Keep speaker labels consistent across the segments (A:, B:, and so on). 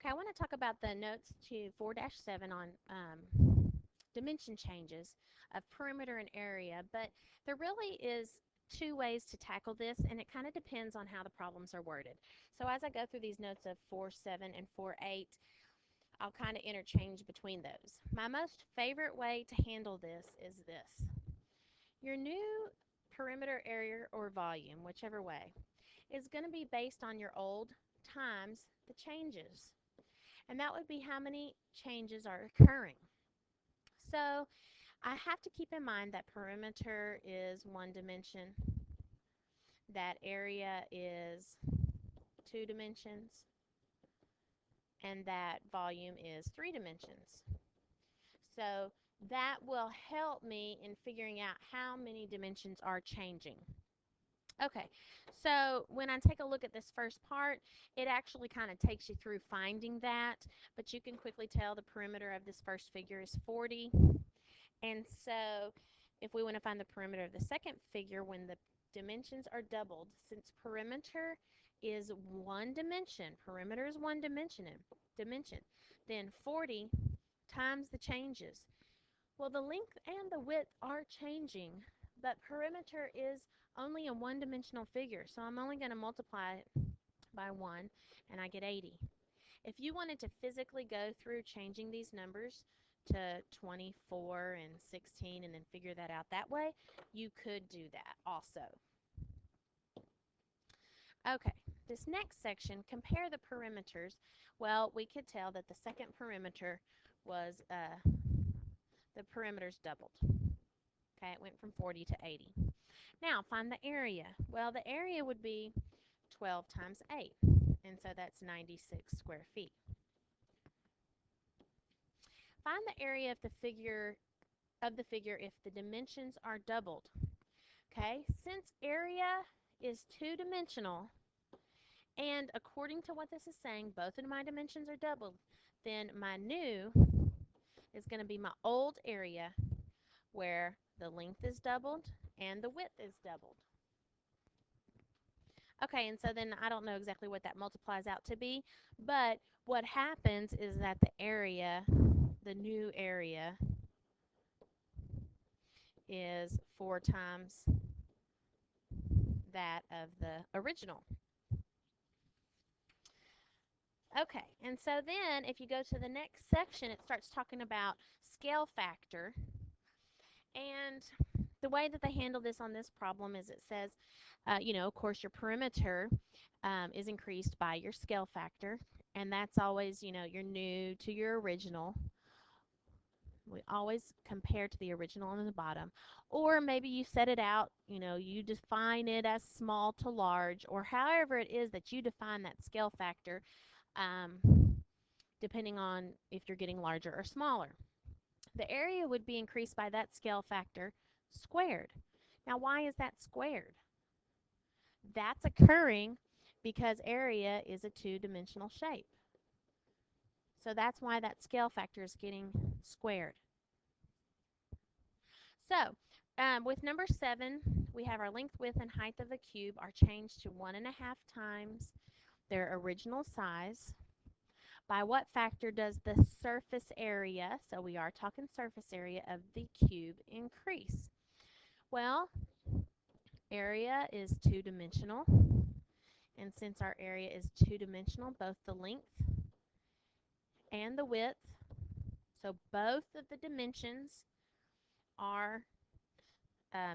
A: Okay, I want to talk about the notes to 4-7 on dimension changes of perimeter and area, but there really is two ways to tackle this, and it kind of depends on how the problems are worded. So as I go through these notes of 4-7 and 4-8, I'll kind of interchange between those. My most favorite way to handle this is this. Your new perimeter area or volume, whichever way, is going to be based on your old times the changes. And that would be how many changes are occurring. So I have to keep in mind that perimeter is one dimension, that area is two dimensions, and that volume is three dimensions. So that will help me in figuring out how many dimensions are changing. Okay, so when I take a look at this first part, it actually kind of takes you through finding that, but you can quickly tell the perimeter of this first figure is 40. And so if we want to find the perimeter of the second figure when the dimensions are doubled, since perimeter is one dimension, perimeter is one dimension, then 40 times the changes. Well, the length and the width are changing, but perimeter is only a one-dimensional figure, so I'm only going to multiply it by 1, and I get 80. If you wanted to physically go through changing these numbers to 24 and 16 and then figure that out that way, you could do that also. Okay, this next section, compare the perimeters. Well, we could tell that the second perimeter was, the perimeters doubled. Okay, it went from 40 to 80. Now, find the area. Well, the area would be 12 times 8, and so that's 96 square feet. Find the area of the figure if the dimensions are doubled. Okay, since area is two-dimensional, and according to what this is saying, both of my dimensions are doubled, then my new is going to be my old area where the length is doubled and the width is doubled. Okay, and so then I don't know exactly what that multiplies out to be, but what happens is that the area, the new area, is 4 times that of the original. Okay, and so then if you go to the next section, it starts talking about scale factor. And the way that they handle this on this problem is it says, of course, your perimeter is increased by your scale factor, and that's always, your new to your original. We always compare to the original on the bottom. Or maybe you set it out, you define it as small to large, or however it is that you define that scale factor, depending on if you're getting larger or smaller. The area would be increased by that scale factor squared. Now, why is that squared? That's occurring because area is a two-dimensional shape. So that's why that scale factor is getting squared. So with number 7, we have our length, width, and height of the cube are changed to 1.5 times their original size. By what factor does the surface area, so we are talking surface area of the cube, increase? Well, area is two-dimensional, and since our area is two-dimensional, both the length and the width, so both of the dimensions are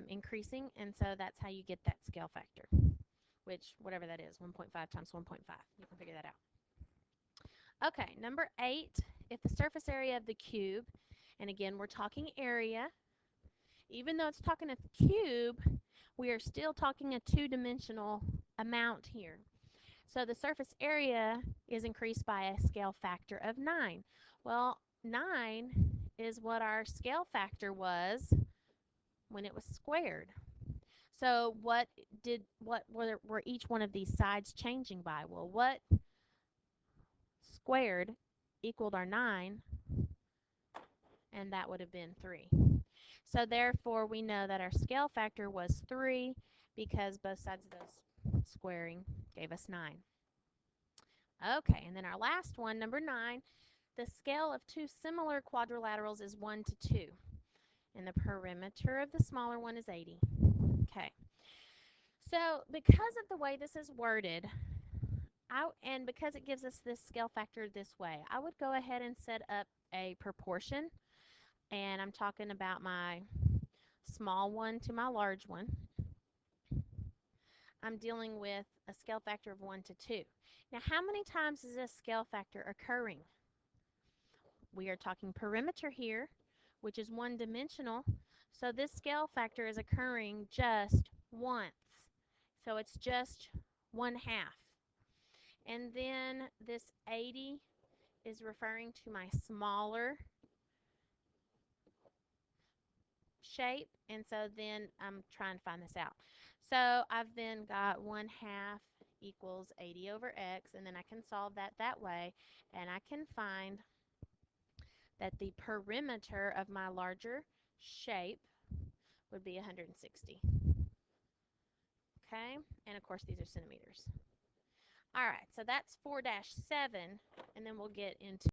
A: increasing, and so that's how you get that scale factor, which, whatever that is, 1.5 times 1.5. You can figure that out. Okay, number 8, if the surface area of the cube, and again, we're talking area, even though it's talking a cube, we are still talking a two-dimensional amount here. So the surface area is increased by a scale factor of 9. Well, 9 is what our scale factor was when it was squared. So what were each one of these sides changing by? Well, what squared equaled our 9, and that would have been 3. So therefore, we know that our scale factor was 3 because both sides of those squaring gave us 9. Okay, and then our last one, number 9, the scale of two similar quadrilaterals is 1 to 2, and the perimeter of the smaller one is 80. Okay, so because of the way this is worded, and because it gives us this scale factor this way, I would go ahead and set up a proportion, and I'm talking about my small one to my large one. I'm dealing with a scale factor of 1 to 2. Now, how many times is this scale factor occurring? We are talking perimeter here, which is one dimensional. So this scale factor is occurring just once. So it's just 1/2. And then this 80 is referring to my smaller shape. And so then I'm trying to find this out. So I've then got 1/2 equals 80 over x, and then I can solve that way, and I can find that the perimeter of my larger shape would be 160. Okay, and of course these are centimeters. All right, so that's 4-7, and then we'll get into